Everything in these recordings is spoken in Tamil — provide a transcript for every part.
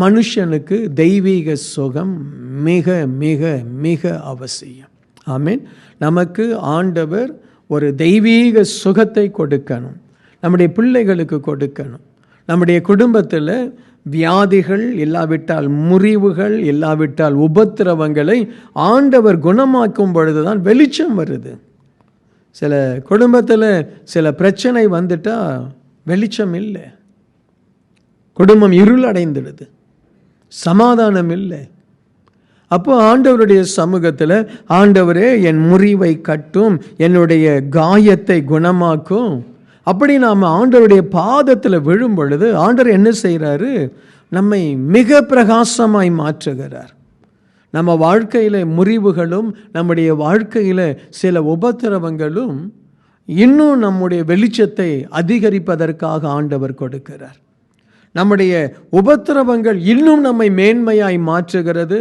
மனுஷனுக்கு தெய்வீக சுகம் மிக மிக மிக அவசியம். ஆமென். நமக்கு ஆண்டவர் ஒரு தெய்வீக சுகத்தை கொடுக்கணும், நம்முடைய பிள்ளைகளுக்கு கொடுக்கணும். நம்முடைய குடும்பத்தில் வியாதிகள் இல்லாவிட்டால், முறிவுகள் இல்லாவிட்டால், உபத்திரவங்களை ஆண்டவர் குணமாக்கும் பொழுதுதான் வெளிச்சம் வருது. சில குடும்பத்தில் சில பிரச்சனை வந்துட்டால் வெளிச்சம் இல்லை, குடும்பம் இருளடைந்துடுது, சமாதானம் இல்லை. அப்போ ஆண்டவருடைய சமூகத்தில், ஆண்டவரே என் முறிவை கட்டும், என்னுடைய காயத்தை குணமாக்கும். அப்படி நாம் ஆண்டவருடைய பாதத்தில் விழும் பொழுது ஆண்டவர் என்ன செய்கிறாரு? நம்மை மிக பிரகாசமாய் மாற்றுகிறார். நம்ம வாழ்க்கையில் முறிவுகளும், நம்முடைய வாழ்க்கையில் சில உபத்திரவங்களும் இன்னும் நம்முடைய வெளிச்சத்தை அதிகரிப்பதற்காக ஆண்டவர் கொடுக்கிறார். நம்முடைய உபத்திரவங்கள் இன்னும் நம்மை மேன்மையாய் மாற்றுகிறது,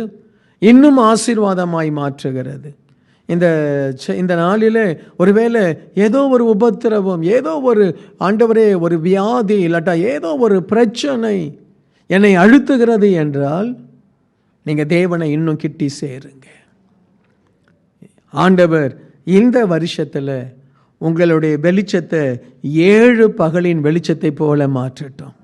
இன்னும் ஆசீர்வாதமாய் மாற்றுகிறது. இந்த நாளில் ஒருவேளை ஏதோ ஒரு உபத்திரவம், ஏதோ ஒரு ஆண்டவரே ஒரு வியாதி, இல்லாட்டா ஏதோ ஒரு பிரச்சனை என்னை அழுத்துகிறது என்றால், நீங்கள் தேவனை இன்னும் கிட்டி சேருங்க. ஆண்டவர் இந்த வருஷத்தில் உங்களுடைய வெளிச்சத்தை 7 பகலின் வெளிச்சத்தை போல மாற்றட்டும்.